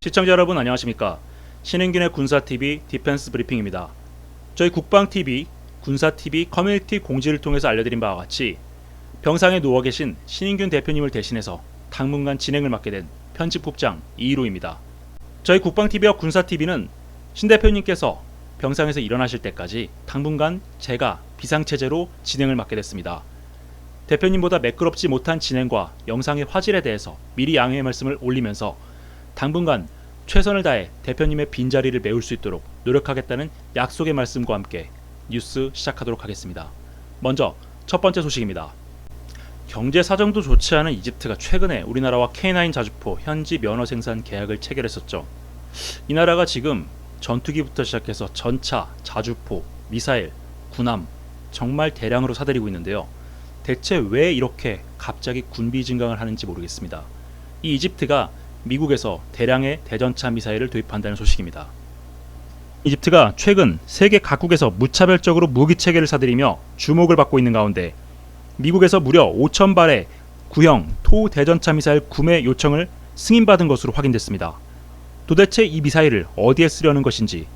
시청자 여러분 안녕하십니까. 신인균의 군사TV 디펜스 브리핑입니다. 저희 국방TV, 군사TV 커뮤니티 공지를 통해서 알려드린 바와 같이 병상에 누워 계신 신인균 대표님을 대신해서 당분간 진행을 맡게 된 편집국장 이희로입니다. 저희 국방TV와 군사TV는 신 대표님께서 병상에서 일어나실 때까지 당분간 제가 비상체제로 진행을 맡게 됐습니다. 대표님보다 매끄럽지 못한 진행과 영상의 화질에 대해서 미리 양해의 말씀을 올리면서 당분간 최선을 다해 대표님의 빈자리를 메울 수 있도록 노력하겠다는 약속의 말씀과 함께 뉴스 시작하도록 하겠습니다. 먼저 첫 번째 소식입니다. 경제 사정도 좋지 않은 이집트가 최근에 우리나라와 K9 자주포 현지 면허 생산 계약을 체결했었죠. 이 나라가 지금 전투기부터 시작해서 전차, 자주포, 미사일, 군함 정말 대량으로 사들이고 있는데요. 대체 왜 이렇게 갑자기 군비 증강을 하는지 모르겠습니다. 이 이집트가 미국에서 대량의 대전차 미사일을 도입한다는 소식입니다. 이집트가 최근 세계 각국에서 무차별적으로 무기 체계를 사들이며 주목을 받고 있는 가운데 미국에서 무려 5,000발의 구형 토 대전차 미사일 구매 요청을 승인받은 것으로 확인됐습니다. 도대체 이 미사일을 어디에 쓰려는 것인지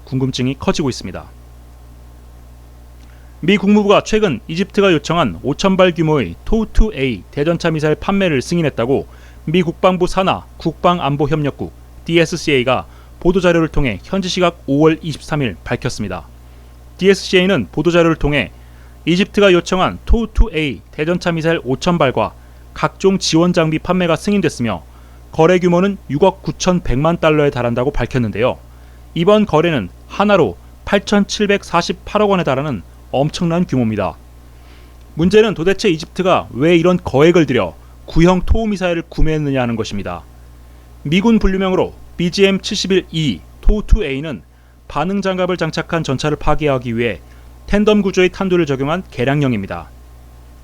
궁금증이 커지고 있습니다. 미 국무부가 최근 이집트가 요청한 5,000발 규모의 토2A 대전차 미사일 판매를 승인했다고 미 국방부 산하 국방안보협력국 DSCA가 보도자료를 통해 현지 시각 5월 23일 밝혔습니다. DSCA는 보도자료를 통해 이집트가 요청한 토2A 대전차 미사일 5,000발과 각종 지원 장비 판매가 승인됐으며 거래 규모는 6억 9,100만 달러에 달한다고 밝혔는데요. 이번 거래는 하나로 8,748억 원에 달하는 엄청난 규모입니다. 문제는 도대체 이집트가 왜 이런 거액을 들여 구형 토미사일을 구매했느냐 하는 것입니다. 미군 분류명으로 BGM-71E 토2A는 반응 장갑을 장착한 전차를 파괴하기 위해 텐덤 구조의 탄두를 적용한 개량형입니다.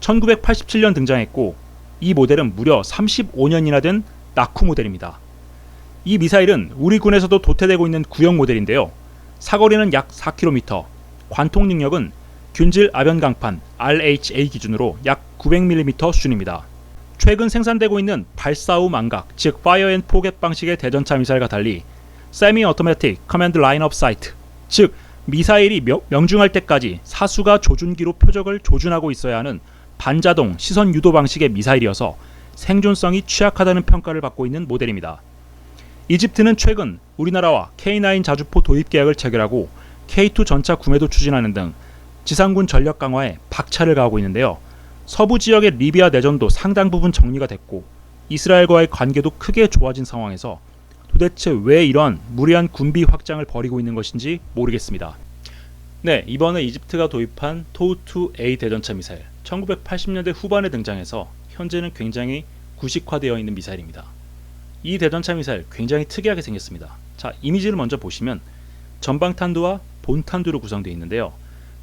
1987년 등장했고 이 모델은 무려 35년이나 된 나쿠 모델입니다. 이 미사일은 우리 군에서도 도태되고 있는 구형 모델인데요. 사거리는 약 4km, 관통 능력은 균질 아변 강판 RHA 기준으로 약 900mm 수준입니다. 최근 생산되고 있는 발사 후 망각, 즉 파이어 앤 포겟 방식의 대전차 미사일과 달리 세미 오토매틱 커맨드 라인업 사이트, 즉 미사일이 명중할 때까지 사수가 조준기로 표적을 조준하고 있어야 하는 반자동 시선 유도 방식의 미사일이어서 생존성이 취약하다는 평가를 받고 있는 모델입니다. 이집트는 최근 우리나라와 K9 자주포 도입 계약을 체결하고 K2 전차 구매도 추진하는 등 지상군 전력 강화에 박차를 가하고 있는데요. 서부 지역의 리비아 내전도 상당 부분 정리가 됐고 이스라엘과의 관계도 크게 좋아진 상황에서 도대체 왜 이런 무리한 군비 확장을 벌이고 있는 것인지 모르겠습니다. 네, 이번에 이집트가 도입한 토2A 대전차 미사일 1980년대 후반에 등장해서 현재는 굉장히 구식화되어 있는 미사일입니다. 이 대전차 미사일 굉장히 특이하게 생겼습니다. 자, 이미지를 먼저 보시면 전방탄두와 본탄두로 구성되어 있는데요.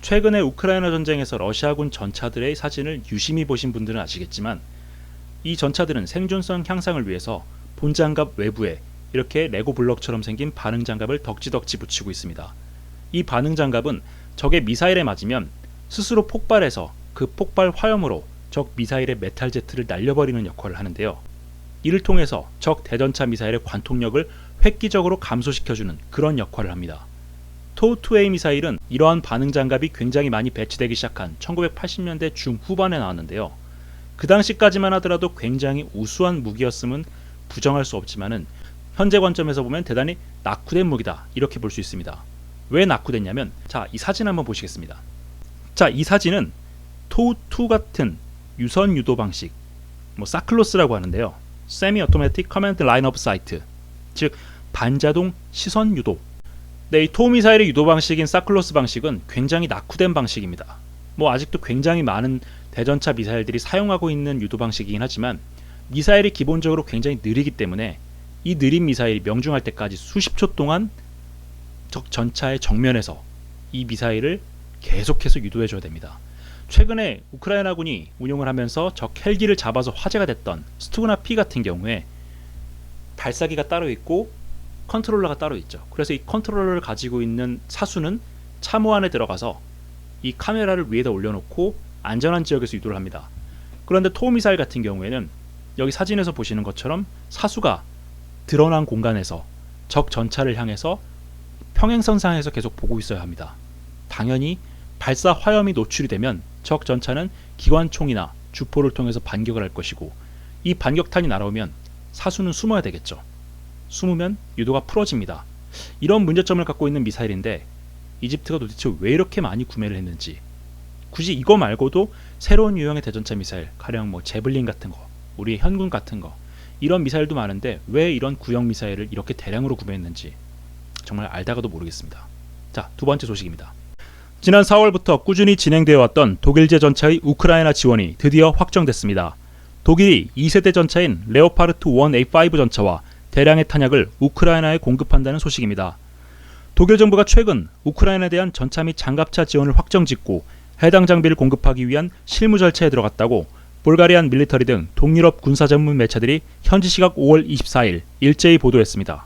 최근에 우크라이나 전쟁에서 러시아군 전차들의 사진을 유심히 보신 분들은 아시겠지만 이 전차들은 생존성 향상을 위해서 본장갑 외부에 이렇게 레고 블럭처럼 생긴 반응장갑을 덕지덕지 붙이고 있습니다. 이 반응장갑은 적의 미사일에 맞으면 스스로 폭발해서 그 폭발 화염으로 적 미사일의 메탈 제트를 날려버리는 역할을 하는데요. 이를 통해서 적 대전차 미사일의 관통력을 획기적으로 감소시켜주는 그런 역할을 합니다. 토2A 미사일은 이러한 반응 장갑이 굉장히 많이 배치되기 시작한 1980년대 중후반에 나왔는데요. 그 당시까지만 하더라도 굉장히 우수한 무기였음은 부정할 수 없지만은 현재 관점에서 보면 대단히 낙후된 무기다 이렇게 볼 수 있습니다. 왜 낙후됐냐면 자, 이 사진 한번 보시겠습니다. 자, 이 사진은 토2 같은 유선 유도 방식, 사클로스라고 하는데요. 세미 오토매틱 커맨드 라인업 사이트, 즉 반자동 시선 유도. 네, 이 토미사일의 유도 방식인 사클로스 방식은 굉장히 낙후된 방식입니다. 아직도 굉장히 많은 대전차 미사일들이 사용하고 있는 유도 방식이긴 하지만 미사일이 기본적으로 굉장히 느리기 때문에 이 느린 미사일이 명중할 때까지 수십 초 동안 적 전차의 정면에서 이 미사일을 계속해서 유도해줘야 됩니다. 최근에 우크라이나군이 운용을 하면서 적 헬기를 잡아서 화제가 됐던 스투그나 P 같은 경우에 발사기가 따로 있고 컨트롤러가 따로 있죠. 그래서 이 컨트롤러를 가지고 있는 사수는 참호 안에 들어가서 이 카메라를 위에다 올려놓고 안전한 지역에서 유도를 합니다. 그런데 토미사일 같은 경우에는 여기 사진에서 보시는 것처럼 사수가 드러난 공간에서 적 전차를 향해서 평행선상에서 계속 보고 있어야 합니다. 당연히 발사 화염이 노출이 되면 적 전차는 기관총이나 주포를 통해서 반격을 할 것이고, 이 반격탄이 날아오면 사수는 숨어야 되겠죠. 숨으면 유도가 풀어집니다. 이런 문제점을 갖고 있는 미사일인데 이집트가 도대체 왜 이렇게 많이 구매를 했는지, 굳이 이거 말고도 새로운 유형의 대전차 미사일, 가령 뭐 제블린 같은 거, 우리의 현군 같은 거, 이런 미사일도 많은데 왜 이런 구형 미사일을 이렇게 대량으로 구매했는지 정말 알다가도 모르겠습니다. 자, 두 번째 소식입니다. 지난 4월부터 꾸준히 진행되어 왔던 독일제 전차의 우크라이나 지원이 드디어 확정됐습니다. 독일이 2세대 전차인 레오파르트 1A5 전차와 대량의 탄약을 우크라이나에 공급한다는 소식입니다. 독일 정부가 최근 우크라이나에 대한 전차 및 장갑차 지원을 확정짓고 해당 장비를 공급하기 위한 실무 절차에 들어갔다고 볼가리안 밀리터리 등 동유럽 군사 전문 매체들이 현지 시각 5월 24일 일제히 보도했습니다.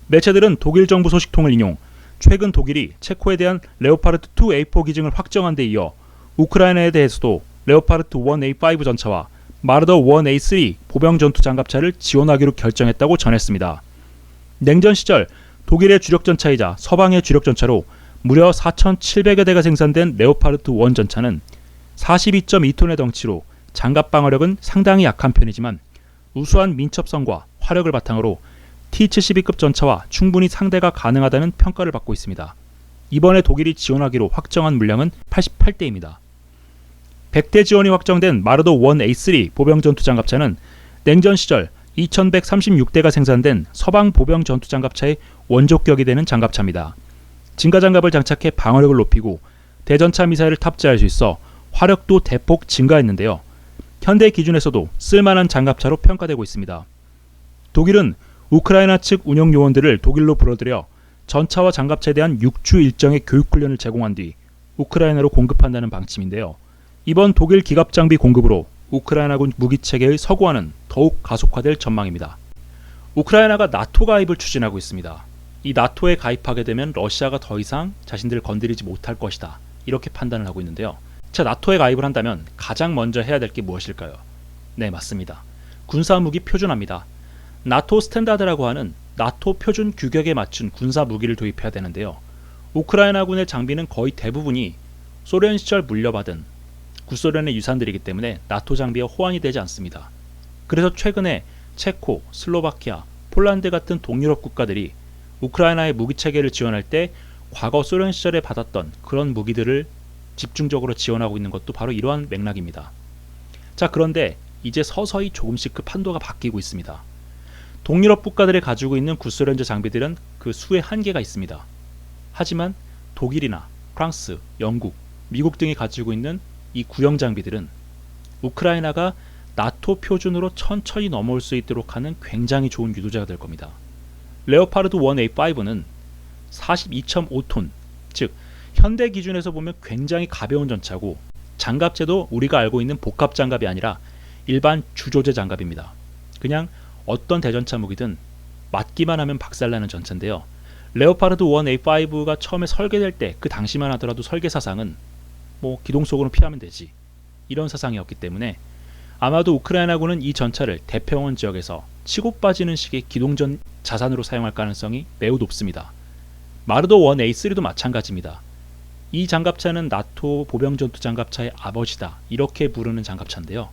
매체들은 독일 정부 소식통을 인용, 최근 독일이 체코에 대한 레오파르트 2A4 기증을 확정한 데 이어 우크라이나에 대해서도 레오파르트 1A5 전차와 마르더 1A3 보병 전투 장갑차를 지원하기로 결정했다고 전했습니다. 냉전 시절 독일의 주력 전차이자 서방의 주력 전차로 무려 4,700여 대가 생산된 레오파르트 1 전차는 42.2톤의 덩치로 장갑 방어력은 상당히 약한 편이지만 우수한 민첩성과 화력을 바탕으로 T-72급 전차와 충분히 상대가 가능하다는 평가를 받고 있습니다. 이번에 독일이 지원하기로 확정한 물량은 88대입니다. 100대 지원이 확정된 마르도 1A3 보병 전투 장갑차는 냉전 시절 2136대가 생산된 서방 보병 전투 장갑차의 원조격이 되는 장갑차입니다. 진가 장갑을 장착해 방어력을 높이고 대전차 미사일을 탑재할 수 있어 화력도 대폭 증가했는데요. 현대 기준에서도 쓸만한 장갑차로 평가되고 있습니다. 독일은 우크라이나 측 운영 요원들을 독일로 불러들여 전차와 장갑차에 대한 6주 일정의 교육훈련을 제공한 뒤 우크라이나로 공급한다는 방침인데요. 이번 독일 기갑 장비 공급으로 우크라이나군 무기체계의 서구화는 더욱 가속화될 전망입니다. 우크라이나가 나토 가입을 추진하고 있습니다. 이 나토에 가입하게 되면 러시아가 더 이상 자신들을 건드리지 못할 것이다, 이렇게 판단을 하고 있는데요. 자, 나토에 가입을 한다면 가장 먼저 해야 될 게 무엇일까요? 네, 맞습니다. 군사무기 표준화입니다. 나토 스탠다드라고 하는 나토 표준 규격에 맞춘 군사 무기를 도입해야 되는데요. 우크라이나군의 장비는 거의 대부분이 소련 시절 물려받은 구소련의 유산들이기 때문에 나토 장비와 호환이 되지 않습니다. 그래서 최근에 체코, 슬로바키아, 폴란드 같은 동유럽 국가들이 우크라이나의 무기체계를 지원할 때 과거 소련 시절에 받았던 그런 무기들을 집중적으로 지원하고 있는 것도 바로 이러한 맥락입니다. 자, 그런데 이제 서서히 조금씩 그 판도가 바뀌고 있습니다. 동유럽 국가들이 가지고 있는 구소련제 장비들은 그 수에 한계가 있습니다. 하지만 독일이나 프랑스, 영국, 미국 등이 가지고 있는 이 구형 장비들은 우크라이나가 나토 표준으로 천천히 넘어올 수 있도록 하는 굉장히 좋은 유도자가 될 겁니다. 레오파르드 1A5는 42.5톤, 즉 현대 기준에서 보면 굉장히 가벼운 전차고, 장갑제도 우리가 알고 있는 복합 장갑이 아니라 일반 주조제 장갑입니다. 그냥 어떤 대전차 무기든 맞기만 하면 박살나는 전차인데요. 레오파르드 1A5가 처음에 설계될 때 그 당시만 하더라도 설계 사상은 뭐 기동속으로 피하면 되지, 이런 사상이었기 때문에 아마도 우크라이나군은 이 전차를 대평원 지역에서 치고 빠지는 식의 기동전 자산으로 사용할 가능성이 매우 높습니다. 마르도 1A3도 마찬가지입니다. 이 장갑차는 나토 보병 전투 장갑차의 아버지다, 이렇게 부르는 장갑차인데요.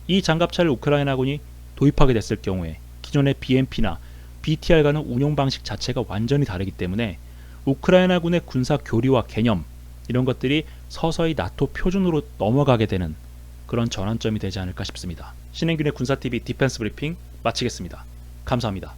이 장갑차를 우크라이나군이 도입하게 됐을 경우에 기존의 BMP나 BTR과는 운용 방식 자체가 완전히 다르기 때문에 우크라이나군의 군사 교리와 개념, 이런 것들이 서서히 나토 표준으로 넘어가게 되는 그런 전환점이 되지 않을까 싶습니다. 신행균의 군사TV 디펜스 브리핑 마치겠습니다. 감사합니다.